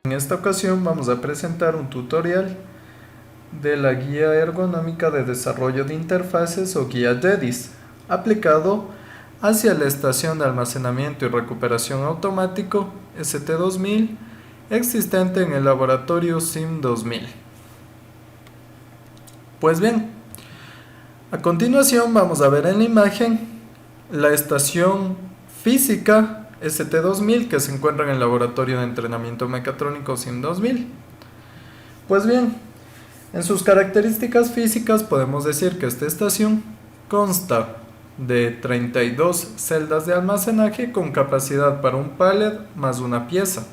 En esta ocasión vamos a presentar un tutorial de la Guía Ergonómica de Desarrollo de Interfaces o Guía JEDIS, aplicado hacia la Estación de Almacenamiento y Recuperación Automático ST2000, existente en el laboratorio SIM 2000. Pues bien, a continuación vamos a ver en la imagen la estación física ST2000 que se encuentra en el laboratorio de entrenamiento mecatrónico SIM 2000. Pues bien, en sus características físicas podemos decir que esta estación consta de 32 celdas de almacenaje con capacidad para un pallet más una pieza.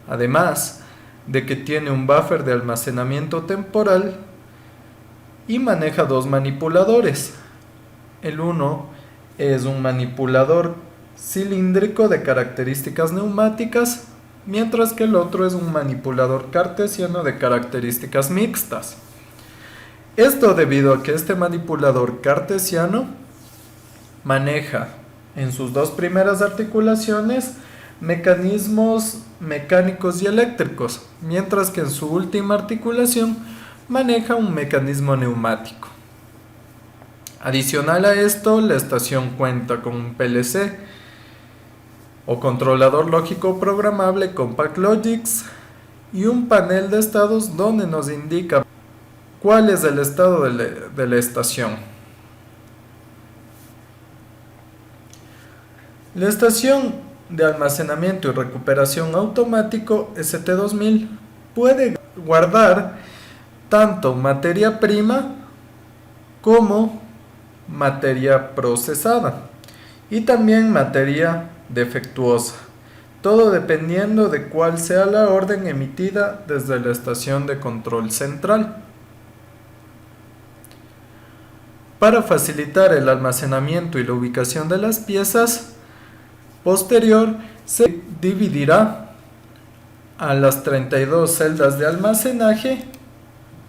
Además de que tiene un buffer de almacenamiento temporal y maneja dos manipuladores. El uno es un manipulador cilíndrico de características neumáticas, mientras que el otro es un manipulador cartesiano de características mixtas. Esto debido a que este manipulador cartesiano maneja en sus dos primeras articulaciones mecanismos mecánicos y eléctricos, mientras que en su última articulación maneja un mecanismo neumático. Adicional a esto, la estación cuenta con un PLC o controlador lógico programable Compact Logix y un panel de estados donde nos indica cuál es el estado de la estación. La estación de almacenamiento y recuperación automático ST2000 puede guardar tanto materia prima como materia procesada y también materia defectuosa, todo dependiendo de cuál sea la orden emitida desde la estación de control central. Para facilitar el almacenamiento y la ubicación de las piezas, posterior se dividirá a las 32 celdas de almacenaje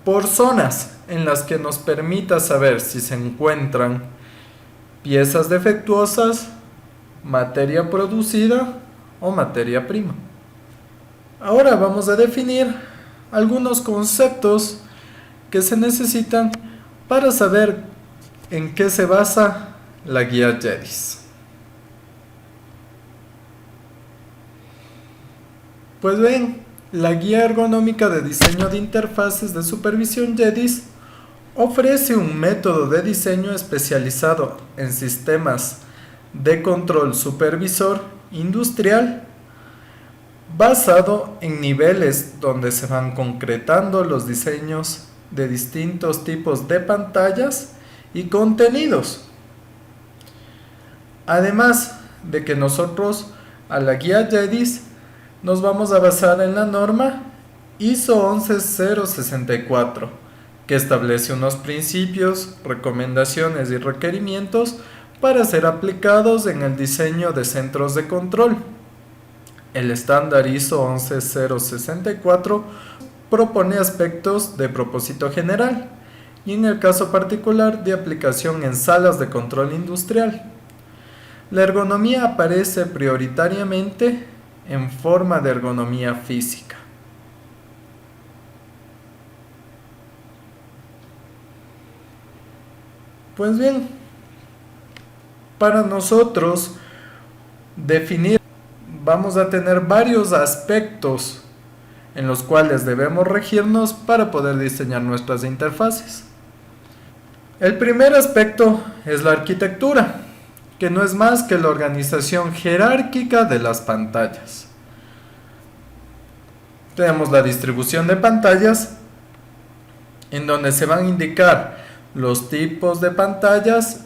por zonas en las que nos permita saber si se encuentran piezas defectuosas, materia producida o materia prima. Ahora vamos a definir algunos conceptos que se necesitan para saber en qué se basa la guía JEDIS. Pues bien, la guía ergonómica de diseño de interfaces de supervisión JEDIS ofrece un método de diseño especializado en sistemas de control supervisor industrial basado en niveles donde se van concretando los diseños de distintos tipos de pantallas y contenidos. Además de que nosotros a la guía JEDIS nos vamos a basar en la norma ISO 11064, que establece unos principios, recomendaciones y requerimientos para ser aplicados en el diseño de centros de control. El estándar ISO 11064 propone aspectos de propósito general y en el caso particular de aplicación en salas de control industrial. La ergonomía aparece prioritariamente en forma de ergonomía física. Pues bien, para nosotros definir, vamos a tener varios aspectos en los cuales debemos regirnos para poder diseñar nuestras interfaces. El primer aspecto es la arquitectura, que no es más que la organización jerárquica de las pantallas. Tenemos la distribución de pantallas, en donde se van a indicar los tipos de pantallas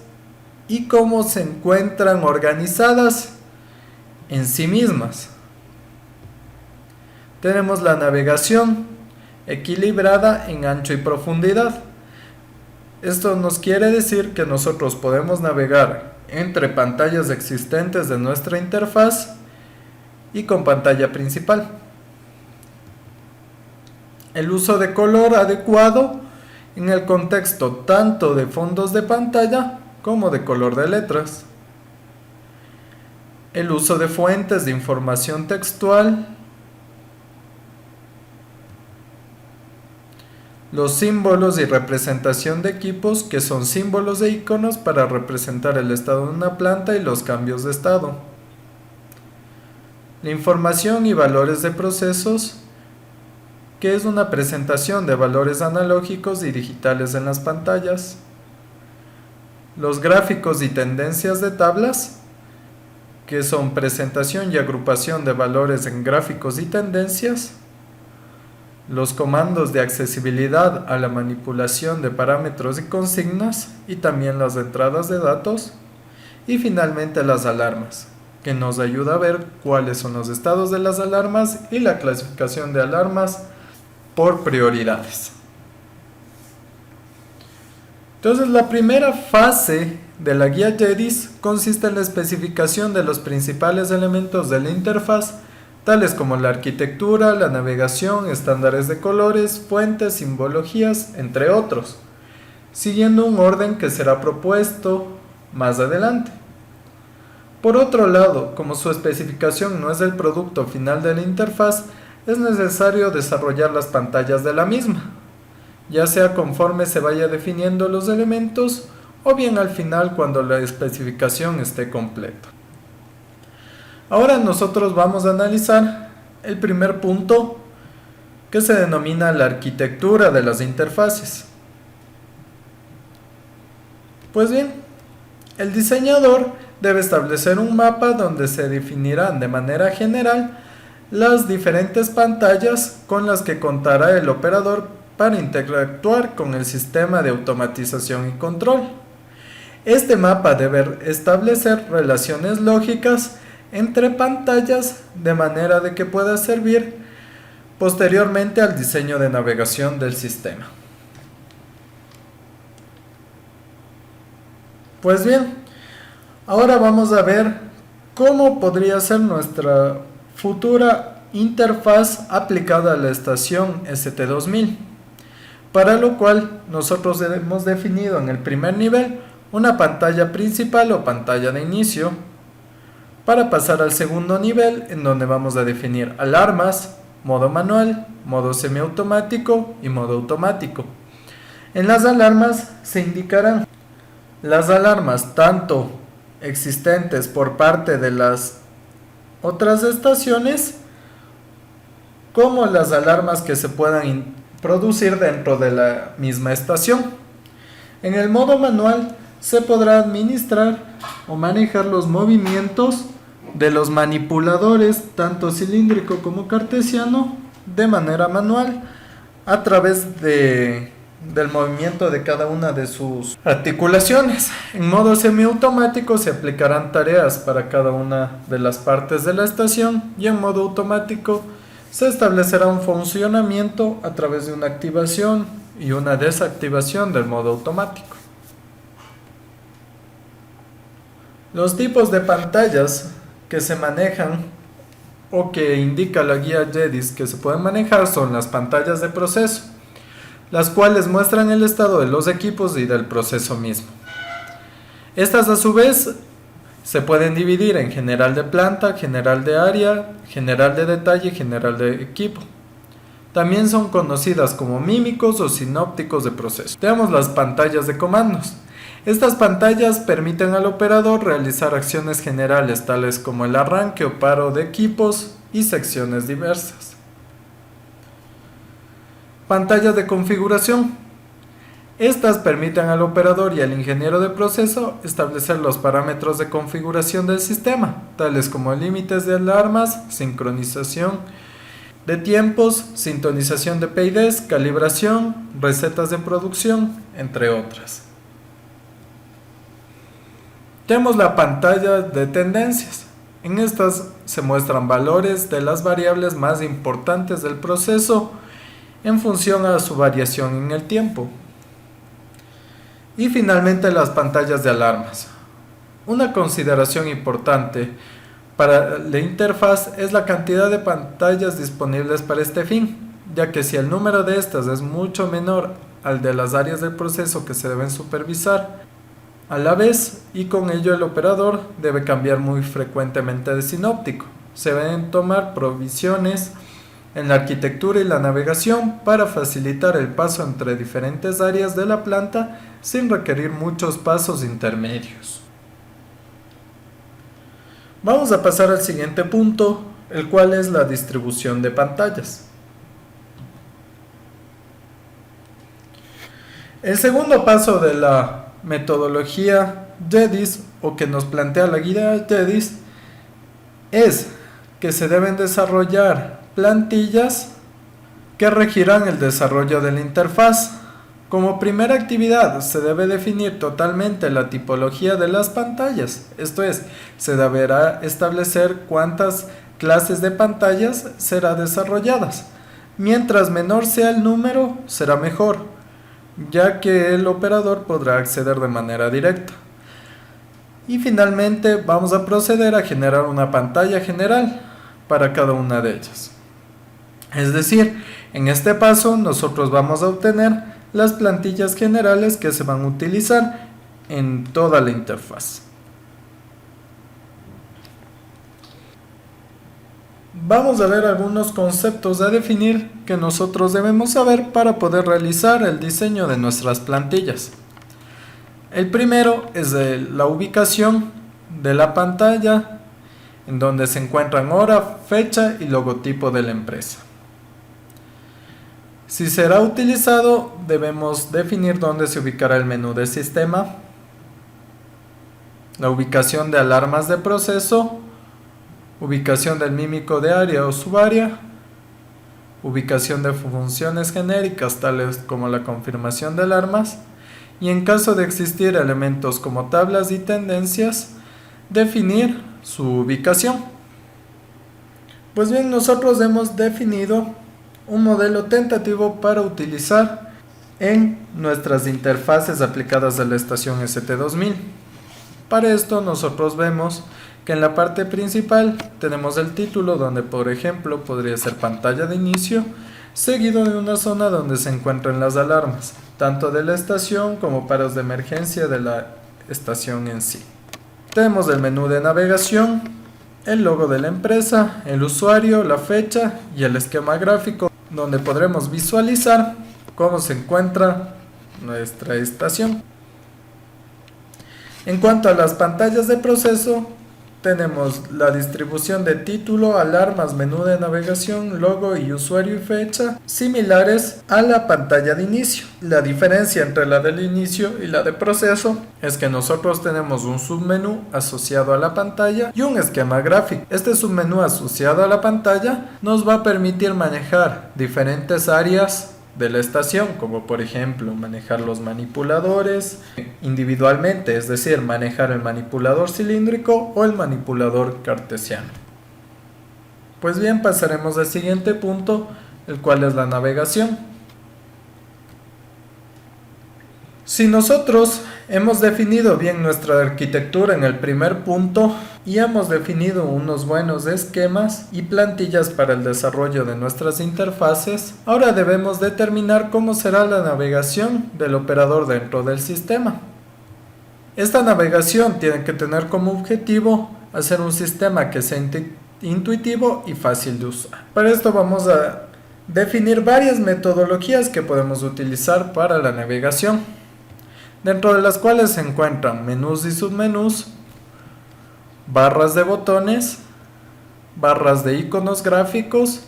y cómo se encuentran organizadas en sí mismas. Tenemos la navegación equilibrada en ancho y profundidad. Esto nos quiere decir que nosotros podemos navegar entre pantallas existentes de nuestra interfaz y con pantalla principal. El uso de color adecuado en el contexto tanto de fondos de pantalla como de color de letras. El uso de fuentes de información textual los símbolos y representación de equipos, que son símbolos e iconos para representar el estado de una planta y los cambios de estado. La información y valores de procesos, que es una presentación de valores analógicos y digitales en las pantallas. Los gráficos y tendencias de tablas, que son presentación y agrupación de valores en gráficos y tendencias. Los comandos de accesibilidad a la manipulación de parámetros y consignas, y también las entradas de datos. Y finalmente las alarmas, que nos ayuda a ver cuáles son los estados de las alarmas y la clasificación de alarmas por prioridades. Entonces, la primera fase de la guía JEDIS consiste en la especificación de los principales elementos de la interfaz, tales como la arquitectura, la navegación, estándares de colores, fuentes, simbologías, entre otros, siguiendo un orden que será propuesto más adelante. Por otro lado, como su especificación no es el producto final de la interfaz, es necesario desarrollar las pantallas de la misma, ya sea conforme se vaya definiendo los elementos o bien al final cuando la especificación esté completa. Ahora nosotros vamos a analizar el primer punto, que se denomina la arquitectura de las interfaces. Pues bien, el diseñador debe establecer un mapa donde se definirán de manera general las diferentes pantallas con las que contará el operador para interactuar con el sistema de automatización y control. Este mapa debe establecer relaciones lógicas entre pantallas de manera de que pueda servir posteriormente al diseño de navegación del sistema. Pues bien, ahora vamos a ver cómo podría ser nuestra futura interfaz aplicada a la estación ST2000, para lo cual nosotros hemos definido en el primer nivel una pantalla principal o pantalla de inicio, para pasar al segundo nivel, en donde vamos a definir alarmas, modo manual, modo semiautomático y modo automático. En las alarmas se indicarán las alarmas tanto existentes por parte de las otras estaciones, como las alarmas que se puedan producir dentro de la misma estación. En el modo manual se podrá administrar o manejar los movimientos de los manipuladores, tanto cilíndrico como cartesiano, de manera manual, a través del movimiento de cada una de sus articulaciones. En modo semiautomático se aplicarán tareas para cada una de las partes de la estación, y en modo automático se establecerá un funcionamiento a través de una activación y una desactivación del modo automático. Los tipos de pantallas que se manejan o que indica la guía JEDIS que se pueden manejar son las pantallas de proceso, las cuales muestran el estado de los equipos y del proceso mismo. Estas a su vez se pueden dividir en general de planta, general de área, general de detalle y general de equipo. También son conocidas como mímicos o sinópticos de proceso. Tenemos las pantallas de comandos. Estas pantallas permiten al operador realizar acciones generales tales como el arranque o paro de equipos y secciones diversas. Pantallas de configuración. Estas permiten al operador y al ingeniero de proceso establecer los parámetros de configuración del sistema, tales como límites de alarmas, sincronización de tiempos, sintonización de PIDs, calibración, recetas de producción, entre otras. Tenemos la pantalla de tendencias. En estas se muestran valores de las variables más importantes del proceso en función a su variación en el tiempo. Y finalmente las pantallas de alarmas. Una consideración importante para la interfaz es la cantidad de pantallas disponibles para este fin, ya que si el número de estas es mucho menor al de las áreas del proceso que se deben supervisar a la vez, y con ello el operador debe cambiar muy frecuentemente de sinóptico. Se deben tomar provisiones en la arquitectura y la navegación para facilitar el paso entre diferentes áreas de la planta sin requerir muchos pasos intermedios. Vamos a pasar al siguiente punto, el cual es la distribución de pantallas. El segundo paso de la metodología JEDIS, o que nos plantea la guía JEDIS, es que se deben desarrollar plantillas que regirán el desarrollo de la interfaz. Como primera actividad, se debe definir totalmente la tipología de las pantallas, esto es, se deberá establecer cuántas clases de pantallas serán desarrolladas. Mientras menor sea el número, será mejor, ya que el operador podrá acceder de manera directa. Y finalmente vamos a proceder a generar una pantalla general para cada una de ellas. Es decir, en este paso nosotros vamos a obtener las plantillas generales que se van a utilizar en toda la interfaz. Vamos a ver algunos conceptos a definir que nosotros debemos saber para poder realizar el diseño de nuestras plantillas. El primero es la ubicación de la pantalla, en donde se encuentran hora, fecha y logotipo de la empresa. Si será utilizado, debemos definir dónde se ubicará el menú de sistema, la ubicación de alarmas de proceso, ubicación del mímico de área o subárea, ubicación de funciones genéricas tales como la confirmación de alarmas, y en caso de existir elementos como tablas y tendencias, definir su ubicación. Pues bien, nosotros hemos definido un modelo tentativo para utilizar en nuestras interfaces aplicadas a la estación ST2000. Para esto nosotros vemos que en la parte principal tenemos el título, donde por ejemplo podría ser pantalla de inicio, seguido de una zona donde se encuentran las alarmas, tanto de la estación como paros de emergencia de la estación en sí. Tenemos el menú de navegación, el logo de la empresa, el usuario, la fecha y el esquema gráfico, donde podremos visualizar cómo se encuentra nuestra estación. En cuanto a las pantallas de proceso, tenemos la distribución de título, alarmas, menú de navegación, logo y usuario y fecha, similares a la pantalla de inicio. La diferencia entre la del inicio y la de proceso es que nosotros tenemos un submenú asociado a la pantalla y un esquema gráfico. Este submenú asociado a la pantalla nos va a permitir manejar diferentes áreas de la estación, como por ejemplo manejar los manipuladores individualmente, es decir, manejar el manipulador cilíndrico o el manipulador cartesiano. Pues bien, pasaremos al siguiente punto, el cual es la navegación. Si nosotros hemos definido bien nuestra arquitectura en el primer punto y hemos definido unos buenos esquemas y plantillas para el desarrollo de nuestras interfaces, ahora debemos determinar cómo será la navegación del operador dentro del sistema. Esta navegación tiene que tener como objetivo hacer un sistema que sea intuitivo y fácil de usar. Para esto vamos a definir varias metodologías que podemos utilizar para la navegación, dentro de las cuales se encuentran menús y submenús, barras de botones, barras de iconos gráficos,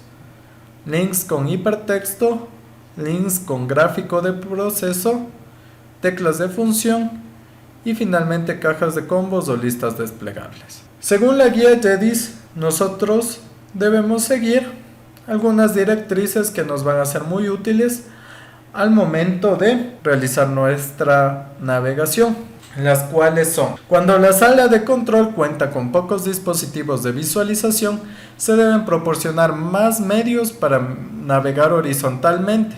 links con hipertexto, links con gráfico de proceso, teclas de función y finalmente cajas de combos o listas desplegables. Según la guía JEDIS, nosotros debemos seguir algunas directrices que nos van a ser muy útiles al momento de realizar nuestra navegación, las cuales son: cuando la sala de control cuenta con pocos dispositivos de visualización, se deben proporcionar más medios para navegar horizontalmente,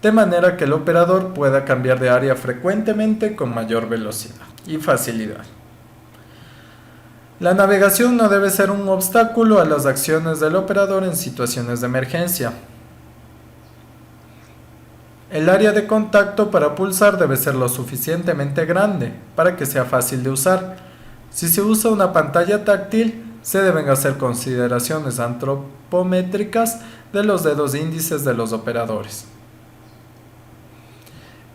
de manera que el operador pueda cambiar de área frecuentemente con mayor velocidad y facilidad. La navegación no debe ser un obstáculo a las acciones del operador en situaciones de emergencia. El área de contacto para pulsar debe ser lo suficientemente grande para que sea fácil de usar. Si se usa una pantalla táctil, se deben hacer consideraciones antropométricas de los dedos índices de los operadores.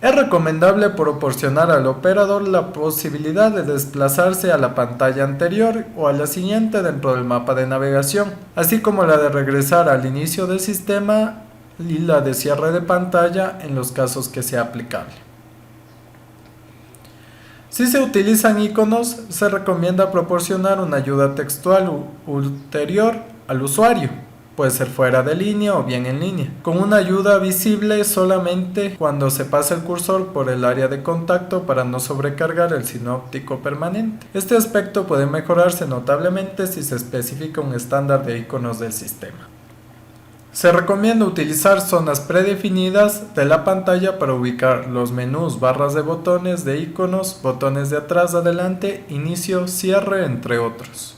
Es recomendable proporcionar al operador la posibilidad de desplazarse a la pantalla anterior o a la siguiente dentro del mapa de navegación, así como la de regresar al inicio del sistema y la de cierre de pantalla en los casos que sea aplicable. Si se utilizan iconos, se recomienda proporcionar una ayuda textual ulterior al usuario. Puede ser fuera de línea o bien en línea, con una ayuda visible solamente cuando se pasa el cursor por el área de contacto para no sobrecargar el sinóptico permanente. Este aspecto puede mejorarse notablemente si se especifica un estándar de iconos del sistema. Se recomienda utilizar zonas predefinidas de la pantalla para ubicar los menús, barras de botones, de iconos, botones de atrás, adelante, inicio, cierre, entre otros.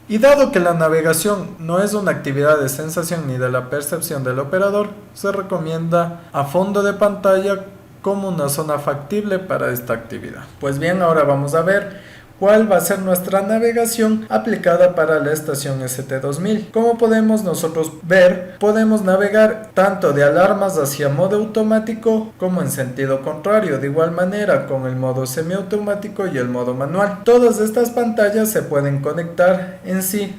Y dado que la navegación no es una actividad de sensación ni de la percepción del operador, se recomienda a fondo de pantalla como una zona factible para esta actividad. Pues bien, ahora vamos a ver cuál va a ser nuestra navegación aplicada para la estación ST2000. Como podemos nosotros ver, podemos navegar tanto de alarmas hacia modo automático como en sentido contrario, de igual manera con el modo semiautomático y el modo manual. Todas estas pantallas se pueden conectar en sí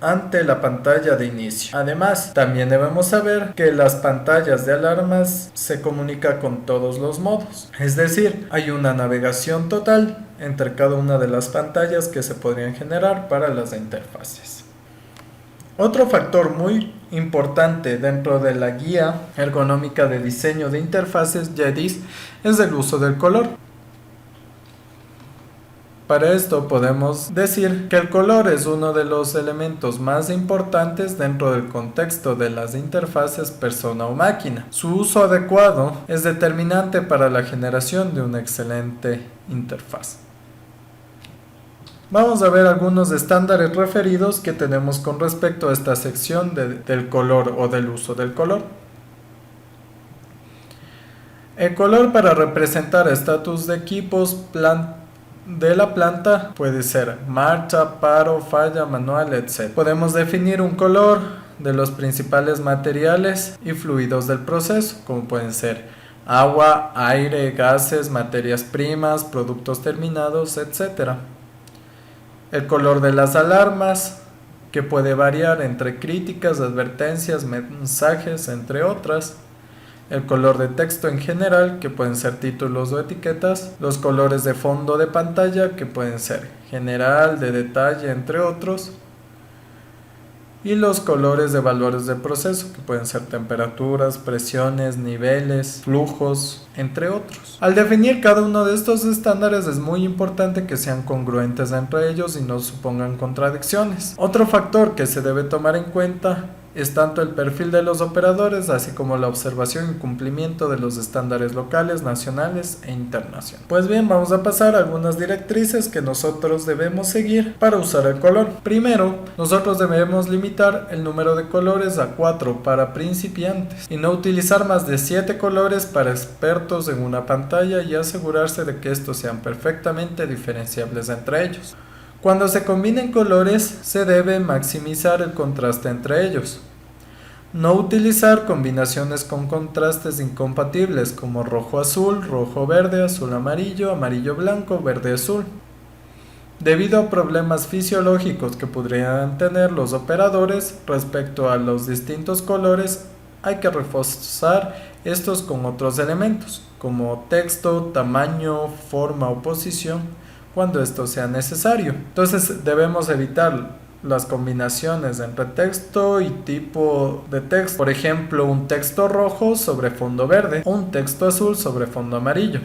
ante la pantalla de inicio. Además, también debemos saber que las pantallas de alarmas se comunican con todos los modos, es decir, hay una navegación total entre cada una de las pantallas que se podrían generar para las interfaces. Otro factor muy importante dentro de la guía ergonómica de diseño de interfaces JEDIS es el uso del color. Para esto podemos decir que el color es uno de los elementos más importantes dentro del contexto de las interfaces persona o máquina. Su uso adecuado es determinante para la generación de una excelente interfaz. Vamos a ver algunos estándares referidos que tenemos con respecto a esta sección del color o del uso del color. El color para representar estatus de equipos de la planta puede ser marcha, paro, falla, manual, etc. Podemos definir un color de los principales materiales y fluidos del proceso, como pueden ser agua, aire, gases, materias primas, productos terminados, etc. El color de las alarmas, que puede variar entre críticas, advertencias, mensajes, entre otras. El color de texto en general, que pueden ser títulos o etiquetas. Los colores de fondo de pantalla, que pueden ser general, de detalle, entre otros. Y los colores de valores de proceso, que pueden ser temperaturas, presiones, niveles, flujos, entre otros. Al definir cada uno de estos estándares es muy importante que sean congruentes entre ellos y no supongan contradicciones. Otro factor que se debe tomar en cuenta es tanto el perfil de los operadores, así como la observación y cumplimiento de los estándares locales, nacionales e internacionales. Pues bien, vamos a pasar a algunas directrices que nosotros debemos seguir para usar el color. Primero, nosotros debemos limitar el número de colores a 4 para principiantes y no utilizar más de 7 colores para expertos en una pantalla y asegurarse de que estos sean perfectamente diferenciables entre ellos. Cuando se combinen colores, se debe maximizar el contraste entre ellos. No utilizar combinaciones con contrastes incompatibles como rojo-azul, rojo-verde, azul-amarillo, amarillo-blanco, verde-azul. Debido a problemas fisiológicos que podrían tener los operadores respecto a los distintos colores, hay que reforzar estos con otros elementos, como texto, tamaño, forma o posición, cuando esto sea necesario. Entonces debemos evitar las combinaciones entre texto y tipo de texto. Por ejemplo, un texto rojo sobre fondo verde o un texto azul sobre fondo amarillo.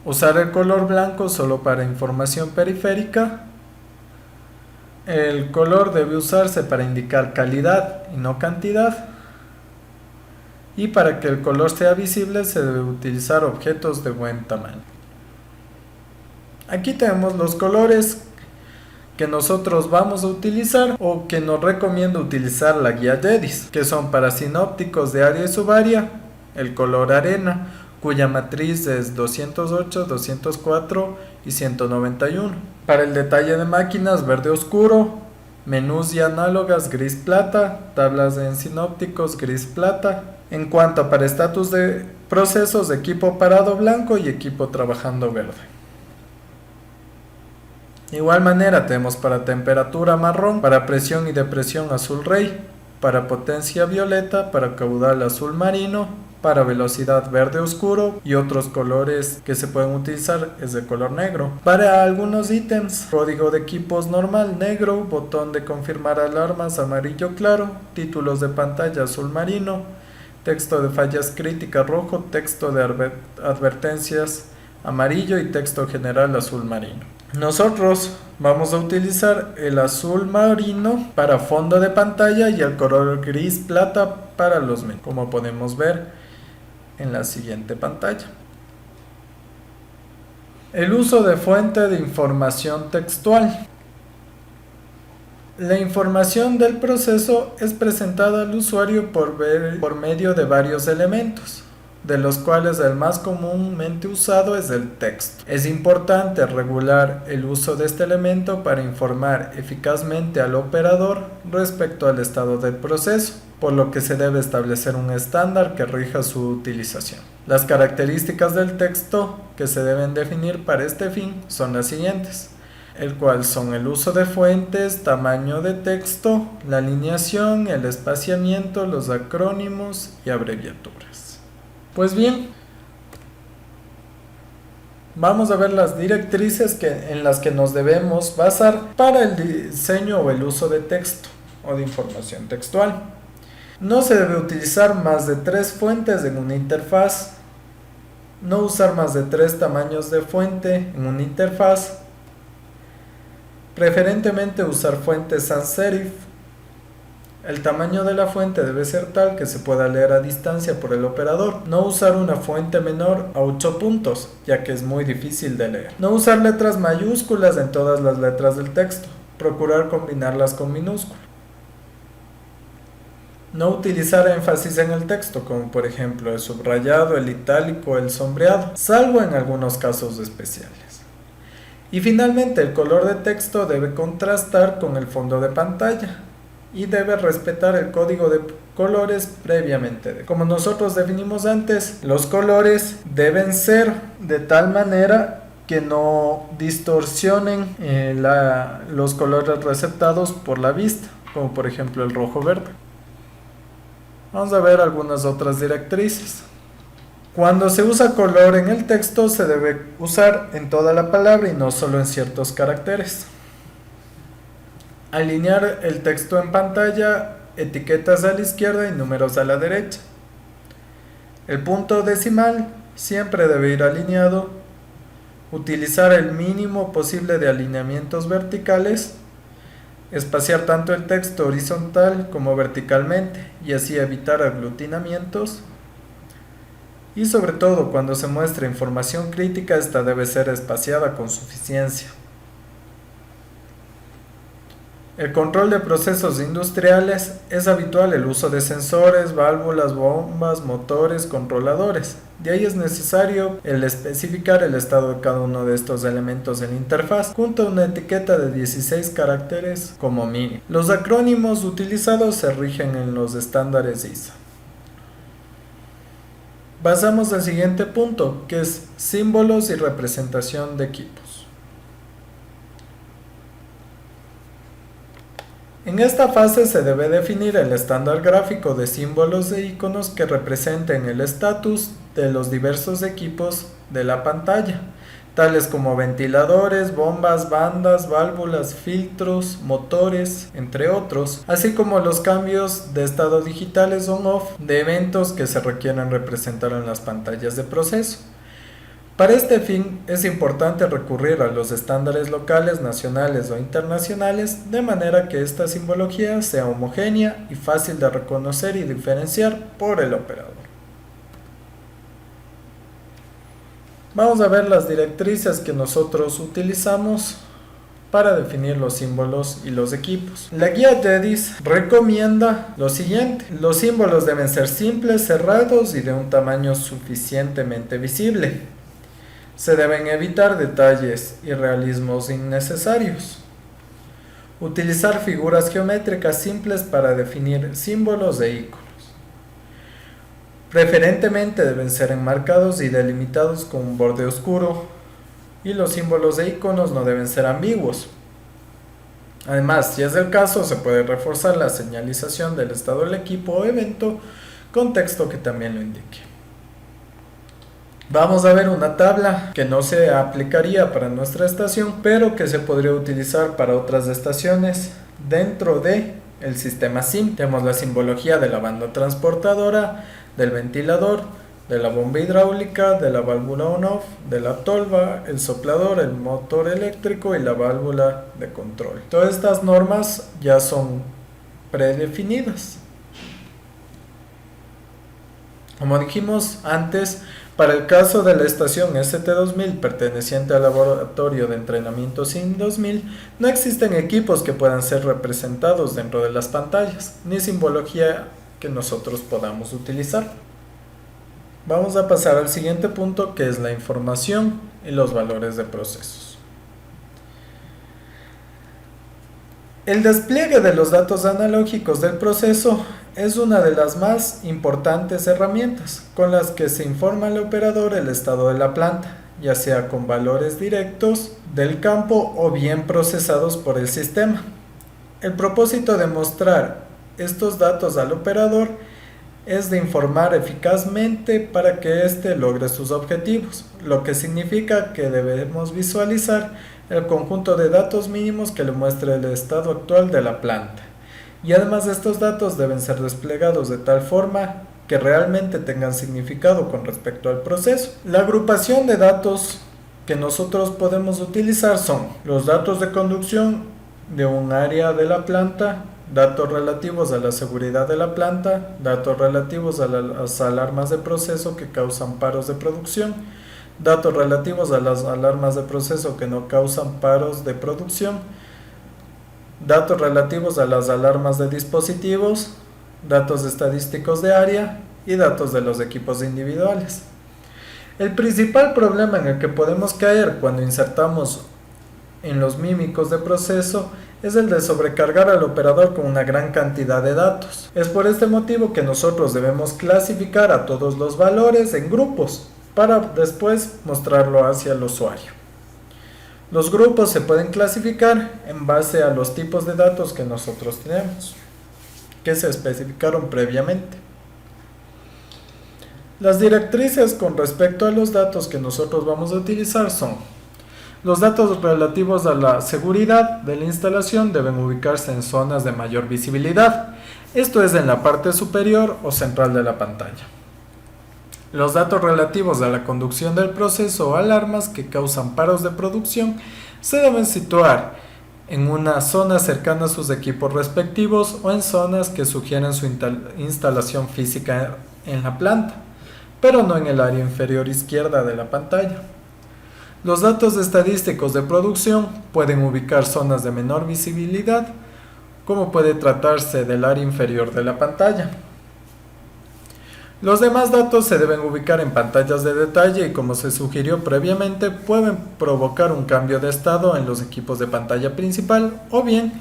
Usar el color blanco solo para información periférica. El color debe usarse para indicar calidad y no cantidad. Y para que el color sea visible se debe utilizar objetos de buen tamaño. Aquí tenemos los colores que nosotros vamos a utilizar o que nos recomienda utilizar la guía JEDIS, que son para sinópticos de área y subárea, el color arena, cuya matriz es 208, 204 y 191. Para el detalle de máquinas, verde oscuro, menús y análogas gris plata, tablas en sinópticos gris plata. En cuanto a para estatus de procesos, equipo parado blanco y equipo trabajando verde. De igual manera tenemos para temperatura marrón, para presión y depresión azul rey, para potencia violeta, para caudal azul marino, para velocidad verde oscuro y otros colores que se pueden utilizar es de color negro. Para algunos ítems, código de equipos normal negro, botón de confirmar alarmas amarillo claro, títulos de pantalla azul marino, texto de fallas críticas rojo, texto de advertencias amarillo y texto general azul marino. Nosotros vamos a utilizar el azul marino para fondo de pantalla y el color gris plata para los menús, como podemos ver en la siguiente pantalla. El uso de fuente de información textual. La información del proceso es presentada al usuario por medio de varios elementos, de los cuales el más comúnmente usado es el texto. Es importante regular el uso de este elemento para informar eficazmente al operador respecto al estado del proceso, por lo que se debe establecer un estándar que rija su utilización. Las características del texto que se deben definir para este fin son las siguientes, el cual son el uso de fuentes, tamaño de texto, la alineación, el espaciamiento, los acrónimos y abreviaturas. Pues bien, vamos a ver las directrices en las que nos debemos basar para el diseño o el uso de texto o de información textual. No se debe utilizar más de 3 fuentes en una interfaz, no usar más de 3 tamaños de fuente en una interfaz, preferentemente usar fuentes sans serif. El tamaño de la fuente debe ser tal que se pueda leer a distancia por el operador. No usar una fuente menor a 8 puntos, ya que es muy difícil de leer. No usar letras mayúsculas en todas las letras del texto. Procurar combinarlas con minúsculas. No utilizar énfasis en el texto, como por ejemplo el subrayado, el itálico, el sombreado, salvo en algunos casos especiales. Y finalmente, el color de texto debe contrastar con el fondo de pantalla y debe respetar el código de colores previamente. Como nosotros definimos antes, los colores deben ser de tal manera que no distorsionen los colores receptados por la vista, como por ejemplo el rojo-verde. Vamos a ver algunas otras directrices. Cuando se usa color en el texto se debe usar en toda la palabra y no solo en ciertos caracteres. Alinear el texto en pantalla, etiquetas a la izquierda y números a la derecha. El punto decimal siempre debe ir alineado. Utilizar el mínimo posible de alineamientos verticales. Espaciar tanto el texto horizontal como verticalmente y así evitar aglutinamientos. Y sobre todo, cuando se muestra información crítica, esta debe ser espaciada con suficiencia. El control de procesos industriales es habitual el uso de sensores, válvulas, bombas, motores, controladores. De ahí es necesario el especificar el estado de cada uno de estos elementos en la interfaz, junto a una etiqueta de 16 caracteres como mínimo. Los acrónimos utilizados se rigen en los estándares ISA. Pasamos al siguiente punto, que es símbolos y representación de equipos. En esta fase se debe definir el estándar gráfico de símbolos e iconos que representen el estatus de los diversos equipos de la pantalla, tales como ventiladores, bombas, bandas, válvulas, filtros, motores, entre otros, así como los cambios de estado digitales on-off de eventos que se requieren representar en las pantallas de proceso. Para este fin es importante recurrir a los estándares locales, nacionales o internacionales, de manera que esta simbología sea homogénea y fácil de reconocer y diferenciar por el operador. Vamos a ver las directrices que nosotros utilizamos para definir los símbolos y los equipos. La guía TEDIS recomienda lo siguiente: los símbolos deben ser simples, cerrados y de un tamaño suficientemente visible. Se deben evitar detalles y realismos innecesarios. Utilizar figuras geométricas simples para definir símbolos e iconos. Preferentemente deben ser enmarcados y delimitados con un borde oscuro, y los símbolos e iconos no deben ser ambiguos. Además, si es el caso, se puede reforzar la señalización del estado del equipo o evento con texto que también lo indique. Vamos a ver una tabla que no se aplicaría para nuestra estación, pero que se podría utilizar para otras estaciones dentro del sistema SIM. Tenemos la simbología de la banda transportadora, del ventilador, de la bomba hidráulica, de la válvula on-off, de la tolva, el soplador, el motor eléctrico y la válvula de control. Todas estas normas ya son predefinidas. Como dijimos antes, para el caso de la estación ST2000 perteneciente al laboratorio de entrenamiento SIM 2000, no existen equipos que puedan ser representados dentro de las pantallas, ni simbología que nosotros podamos utilizar. Vamos a pasar al siguiente punto, que es la información y los valores de procesos. El despliegue de los datos analógicos del proceso es una de las más importantes herramientas con las que se informa al operador el estado de la planta, ya sea con valores directos del campo o bien procesados por el sistema. El propósito de mostrar estos datos al operador es de informar eficazmente para que éste logre sus objetivos, lo que significa que debemos visualizar el conjunto de datos mínimos que le muestre el estado actual de la planta. Y además estos datos deben ser desplegados de tal forma que realmente tengan significado con respecto al proceso. La agrupación de datos que nosotros podemos utilizar son los datos de conducción de un área de la planta, datos relativos a la seguridad de la planta, datos relativos a las alarmas de proceso que causan paros de producción, datos relativos a las alarmas de proceso que no causan paros de producción, datos relativos a las alarmas de dispositivos, datos estadísticos de área y datos de los equipos individuales. El principal problema en el que podemos caer cuando insertamos en los mímicos de proceso es el de sobrecargar al operador con una gran cantidad de datos. Es por este motivo que nosotros debemos clasificar a todos los valores en grupos para después mostrarlo hacia el usuario. Los grupos se pueden clasificar en base a los tipos de datos que nosotros tenemos, que se especificaron previamente. Las directrices con respecto a los datos que nosotros vamos a utilizar son: los datos relativos a la seguridad de la instalación deben ubicarse en zonas de mayor visibilidad, esto es en la parte superior o central de la pantalla. Los datos relativos a la conducción del proceso o alarmas que causan paros de producción se deben situar en una zona cercana a sus equipos respectivos o en zonas que sugieren su instalación física en la planta, pero no en el área inferior izquierda de la pantalla. Los datos estadísticos de producción pueden ubicar zonas de menor visibilidad, como puede tratarse del área inferior de la pantalla. Los demás datos se deben ubicar en pantallas de detalle y, como se sugirió previamente, pueden provocar un cambio de estado en los equipos de pantalla principal o bien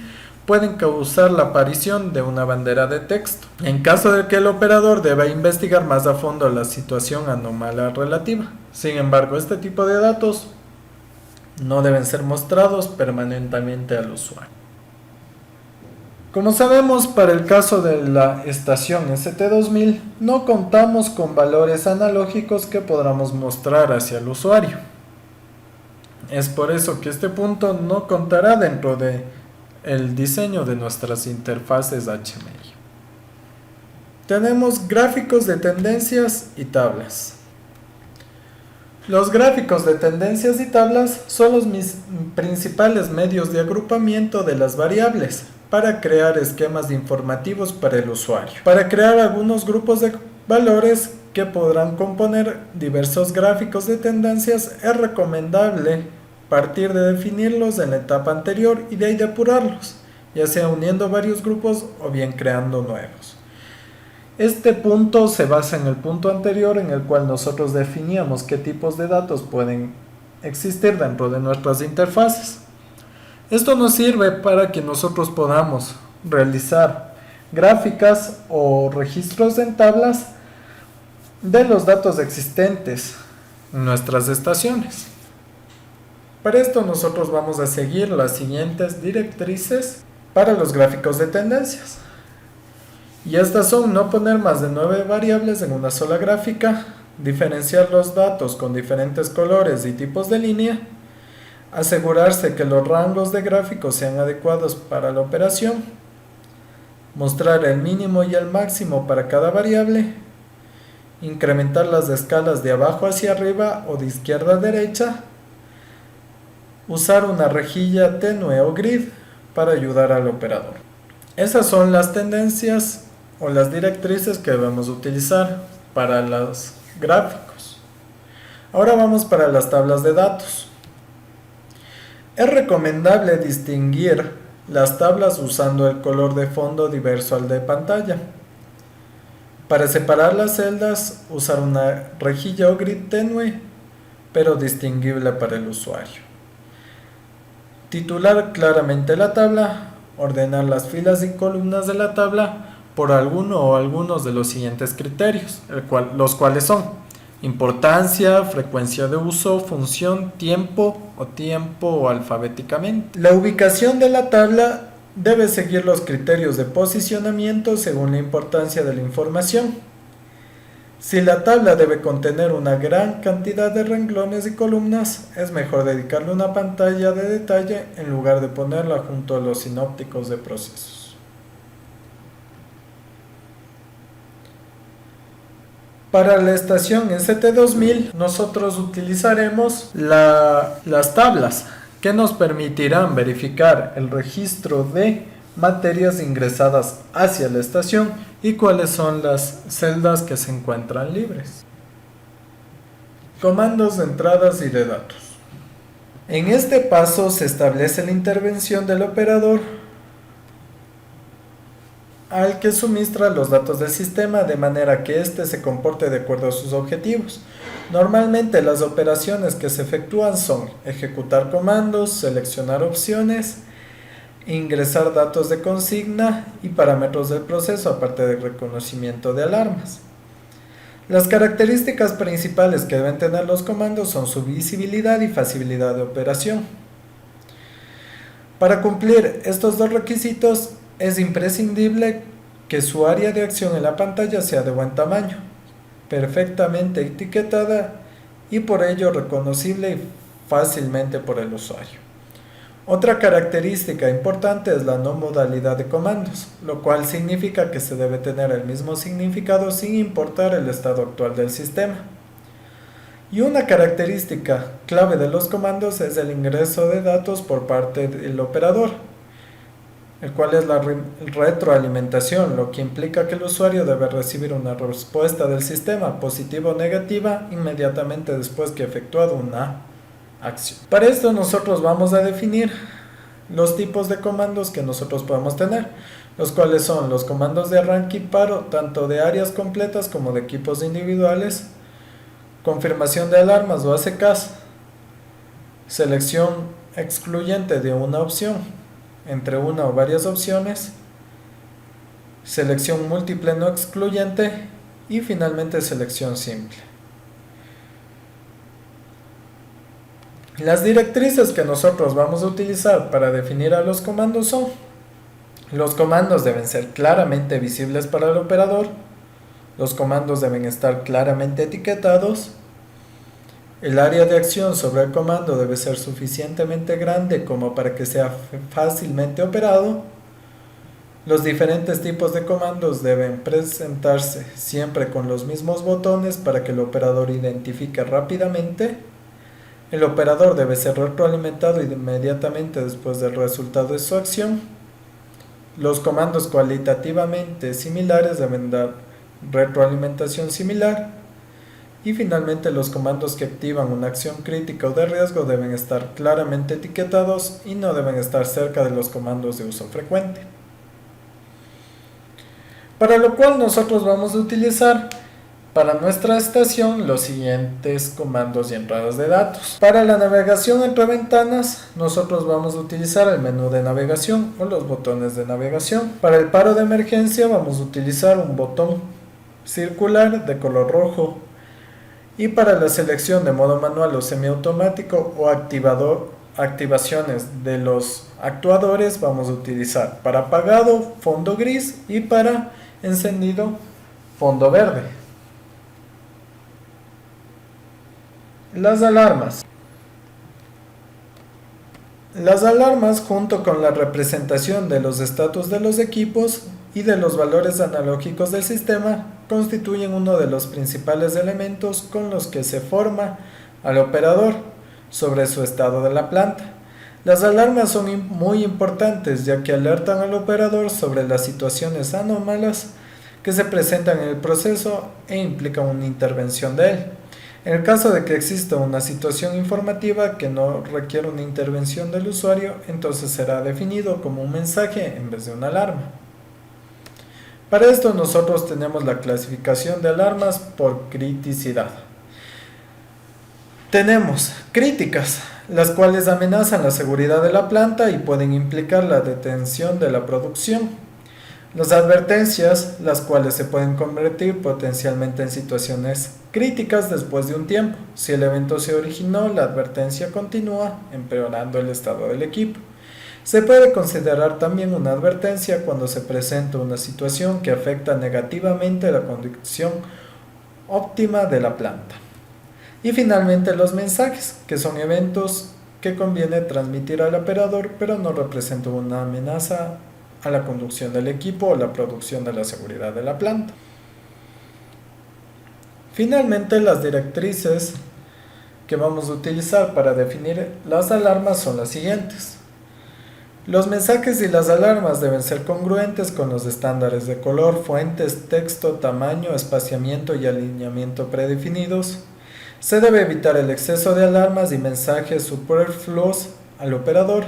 pueden causar la aparición de una bandera de texto, en caso de que el operador deba investigar más a fondo la situación anómala relativa. Sin embargo, este tipo de datos no deben ser mostrados permanentemente al usuario. Como sabemos, para el caso de la estación ST2000 no contamos con valores analógicos que podamos mostrar hacia el usuario. Es por eso que este punto no contará dentro del diseño de nuestras interfaces HMI. Tenemos gráficos de tendencias y tablas. Los gráficos de tendencias y tablas son los principales medios de agrupamiento de las variables para crear esquemas informativos para el usuario. Para crear algunos grupos de valores que podrán componer diversos gráficos de tendencias, es recomendable partir de definirlos en la etapa anterior y de ahí depurarlos, ya sea uniendo varios grupos o bien creando nuevos. Este punto se basa en el punto anterior, en el cual nosotros definíamos qué tipos de datos pueden existir dentro de nuestras interfaces. Esto nos sirve para que nosotros podamos realizar gráficas o registros en tablas de los datos existentes en nuestras estaciones. Para esto nosotros vamos a seguir las siguientes directrices para los gráficos de tendencias. Y estas son: no poner más de 9 variables en una sola gráfica, diferenciar los datos con diferentes colores y tipos de línea, asegurarse que los rangos de gráficos sean adecuados para la operación, mostrar el mínimo y el máximo para cada variable, incrementar las escalas de abajo hacia arriba o de izquierda a derecha, usar una rejilla tenue o grid para ayudar al operador. Esas son las tendencias o las directrices que debemos utilizar para los gráficos. Ahora vamos para las tablas de datos. Es recomendable distinguir las tablas usando el color de fondo diverso al de pantalla. Para separar las celdas, usar una rejilla o grid tenue, pero distinguible para el usuario. Titular claramente la tabla, ordenar las filas y columnas de la tabla por alguno o algunos de los siguientes criterios, los cuales son: importancia, frecuencia de uso, función, tiempo o alfabéticamente. La ubicación de la tabla debe seguir los criterios de posicionamiento según la importancia de la información. Si la tabla debe contener una gran cantidad de renglones y columnas, es mejor dedicarle una pantalla de detalle en lugar de ponerla junto a los sinópticos de procesos. Para la estación ST2000 nosotros utilizaremos las tablas que nos permitirán verificar el registro de materias ingresadas hacia la estación y cuáles son las celdas que se encuentran libres. Comandos de entradas y de datos. En este paso se establece la intervención del operador al que suministra los datos del sistema de manera que éste se comporte de acuerdo a sus objetivos. Normalmente las operaciones que se efectúan son ejecutar comandos, seleccionar opciones, ingresar datos de consigna y parámetros del proceso, aparte del reconocimiento de alarmas. Las características principales que deben tener los comandos son su visibilidad y facilidad de operación. Para cumplir estos dos requisitos es imprescindible que su área de acción en la pantalla sea de buen tamaño, perfectamente etiquetada y por ello reconocible fácilmente por el usuario. Otra característica importante es la no modalidad de comandos, lo cual significa que se debe tener el mismo significado sin importar el estado actual del sistema. Y una característica clave de los comandos es el ingreso de datos por parte del operador, el cual es la retroalimentación, lo que implica que el usuario debe recibir una respuesta del sistema, positiva o negativa, inmediatamente después que ha efectuado una acción. Para esto nosotros vamos a definir los tipos de comandos que nosotros podemos tener, los cuales son los comandos de arranque y paro, tanto de áreas completas como de equipos individuales, confirmación de alarmas o ACKs, selección excluyente de una opción entre una o varias opciones, selección múltiple no excluyente y finalmente selección simple. Las directrices que nosotros vamos a utilizar para definir a los comandos son: los comandos deben ser claramente visibles para el operador, los comandos deben estar claramente etiquetados, el área de acción sobre el comando debe ser suficientemente grande como para que sea fácilmente operado, los diferentes tipos de comandos deben presentarse siempre con los mismos botones para que el operador identifique rápidamente. El operador debe ser retroalimentado inmediatamente después del resultado de su acción. Los comandos cualitativamente similares deben dar retroalimentación similar. Y finalmente los comandos que activan una acción crítica o de riesgo deben estar claramente etiquetados y no deben estar cerca de los comandos de uso frecuente. Para lo cual nosotros vamos a utilizar para nuestra estación los siguientes comandos y entradas de datos. Para la navegación entre ventanas, nosotros vamos a utilizar el menú de navegación o los botones de navegación. Para el paro de emergencia vamos a utilizar un botón circular de color rojo. Y para la selección de modo manual o semiautomático o activaciones de los actuadores vamos a utilizar para apagado fondo gris y para encendido fondo verde. Las alarmas. Las alarmas, junto con la representación de los estatus de los equipos y de los valores analógicos del sistema, constituyen uno de los principales elementos con los que se forma al operador sobre su estado de la planta. Las alarmas son muy importantes ya que alertan al operador sobre las situaciones anómalas que se presentan en el proceso e implican una intervención de él. En el caso de que exista una situación informativa que no requiere una intervención del usuario, entonces será definido como un mensaje en vez de una alarma. Para esto nosotros tenemos la clasificación de alarmas por criticidad. Tenemos críticas, las cuales amenazan la seguridad de la planta y pueden implicar la detención de la producción. Las advertencias, las cuales se pueden convertir potencialmente en situaciones críticas después de un tiempo. Si el evento se originó, la advertencia continúa, empeorando el estado del equipo. Se puede considerar también una advertencia cuando se presenta una situación que afecta negativamente la condición óptima de la planta. Y finalmente los mensajes, que son eventos que conviene transmitir al operador, pero no representan una amenaza a la conducción del equipo o la producción de la seguridad de la planta. Finalmente, las directrices que vamos a utilizar para definir las alarmas son las siguientes. Los mensajes y las alarmas deben ser congruentes con los estándares de color, fuentes, texto, tamaño, espaciamiento y alineamiento predefinidos. Se debe evitar el exceso de alarmas y mensajes superfluos al operador.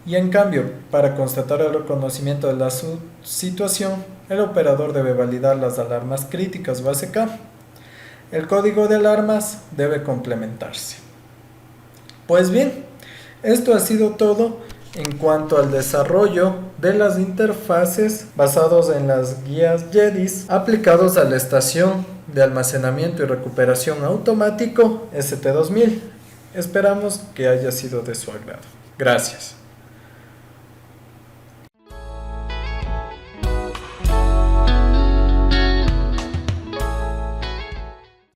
Y en cambio, para constatar el reconocimiento de la situación, el operador debe validar las alarmas críticas base K. El código de alarmas debe complementarse. Pues bien, esto ha sido todo en cuanto al desarrollo de las interfaces basados en las guías JEDIS aplicados a la estación de almacenamiento y recuperación automático ST2000. Esperamos que haya sido de su agrado. Gracias.